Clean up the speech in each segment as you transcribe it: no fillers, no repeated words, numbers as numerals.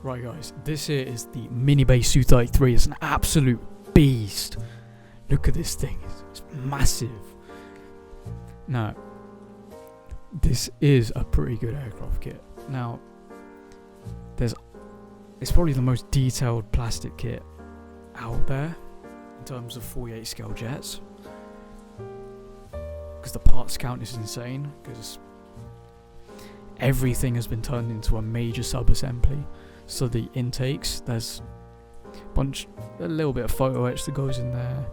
Right guys, this here is the MINIBASE Su-33. It's an absolute beast. Look at this thing, it's massive. Now, this is a pretty good aircraft kit. Now, it's probably the most detailed plastic kit out there in terms of 48 scale jets. Because the parts count is insane, because everything has been turned into a major sub-assembly. So the intakes, there's a little bit of photo etch that goes in there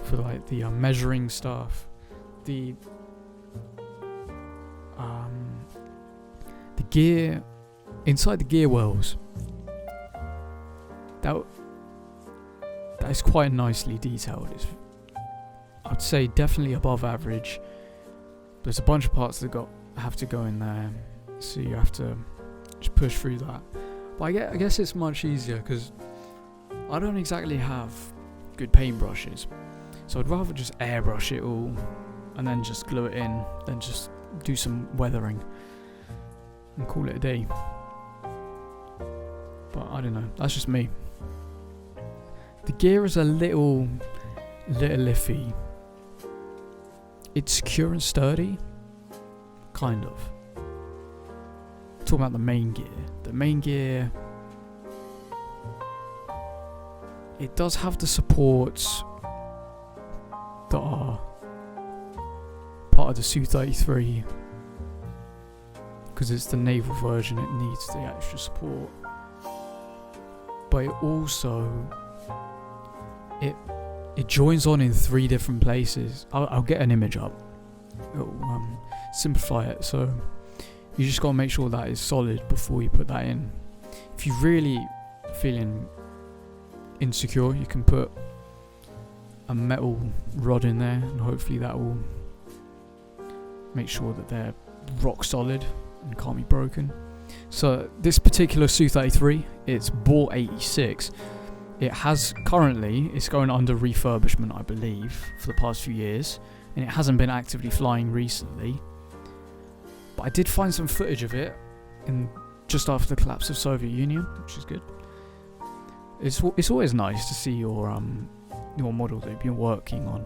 for like the measuring stuff. The gear inside the gear wells, that is quite nicely detailed. It's, I'd say, definitely above average. There's a bunch of parts that have to go in there, so you have to just push through that. But I guess it's much easier because I don't exactly have good paintbrushes, so I'd rather just airbrush it all and then just glue it in, then just do some weathering and call it a day. But I don't know, that's just me. The gear is a little iffy. It's secure and sturdy, kind of. Talking about the main gear. The main gear, it does have the supports that are part of the Su-33. Because it's the naval version, it needs the extra support. But it also, it joins on in 3 different places. I'll get an image up. It'll simplify it. So you just gotta make sure that is solid before you put that in. If you're really feeling insecure, you can put a metal rod in there, and hopefully that will make sure that they're rock solid and can't be broken. So this particular Su-33, it's bore 86. It has currently, it's going under refurbishment, I believe, for the past few years, and it hasn't been actively flying recently. But I did find some footage of it just after the collapse of Soviet Union, which is good. It's always nice to see your model that you've been working on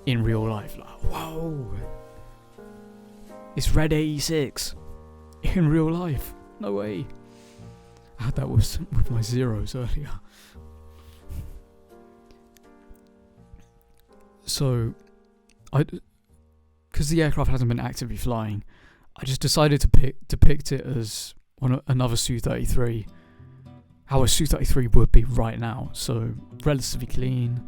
in real life. Like, whoa, it's Red 86 in real life. No way. I had that with my zeros earlier. So, because the aircraft hasn't been actively flying, I just decided to depict it as another Su-33, how a Su-33 would be right now. So relatively clean,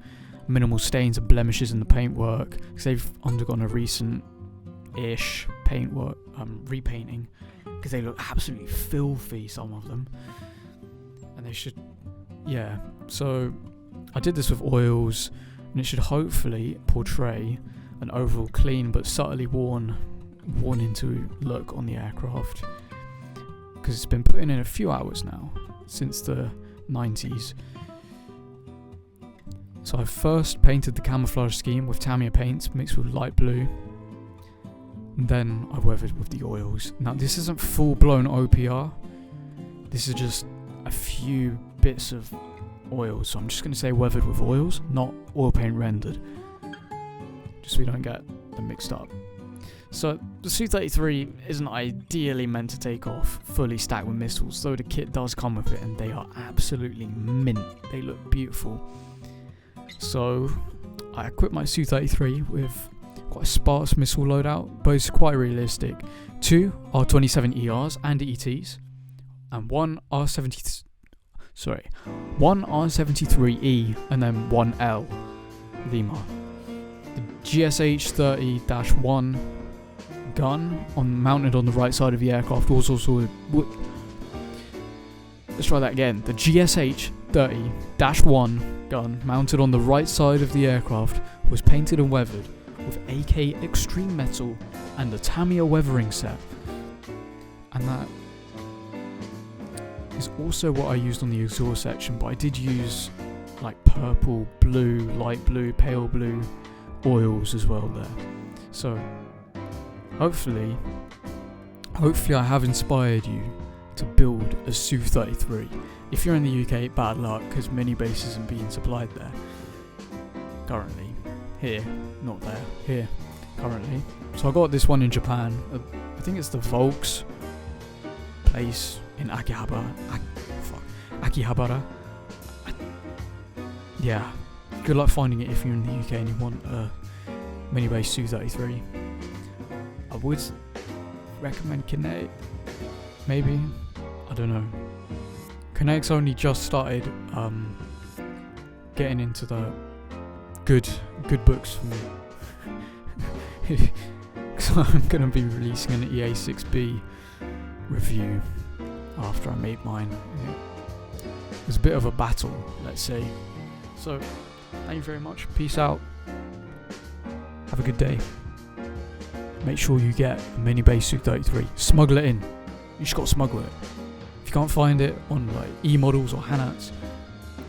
minimal stains and blemishes in the paintwork, because they've undergone a recent-ish paintwork repainting, because they look absolutely filthy, some of them, and they should, yeah. So I did this with oils, and it should hopefully portray an overall clean but subtly worn into look on the aircraft, because it's been putting in a few hours now, since the 90s. So I first painted the camouflage scheme with Tamiya paints mixed with light blue, and then I weathered with the oils. Now this isn't full-blown OPR, this is just a few bits of oils, so I'm just going to say weathered with oils, not oil paint rendered, just so we don't get them mixed up. So the Su-33 isn't ideally meant to take off fully stacked with missiles, though the kit does come with it, and they are absolutely mint. They look beautiful. So I equipped my Su-33 with quite a sparse missile loadout, but it's quite realistic. 2 R-27ERs and ETs, and one R-73E, and then one L Lima. The GSH-30-1 gun mounted on the right side of the aircraft was also let's try that again. The GSH-30-1 gun mounted on the right side of the aircraft was painted and weathered with AK Extreme Metal and the Tamiya weathering set, and that is also what I used on the exhaust section, but I did use like purple, blue, light blue, pale blue oils as well there. So hopefully I have inspired you to build a Su-33. If you're in the UK, bad luck, because MINIBASE isn't being supplied there currently. Here, not there. Here, currently. So I got this one in Japan. I think it's the Volks place in Akihabara. Akihabara. Yeah. Good luck finding it if you're in the UK and you want a MINIBASE Su-33. I would recommend Kinetic. Maybe. I don't know. Kinetic's only just started getting into the good books for me. So I'm going to be releasing an EA6B review after I made mine. It was a bit of a battle, let's say. So, thank you very much. Peace out. Have a good day. Make sure you get a MINIBASE Su-33. Smuggle it in. You just got to smuggle it. If you can't find it on like e-models or Hanats,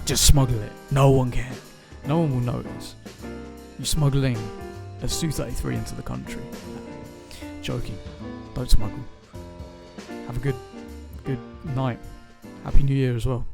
just smuggle it. No one can. No one will notice. You're smuggling a Su-33 into the country. Joking. Don't smuggle. Have a good night. Happy New Year as well.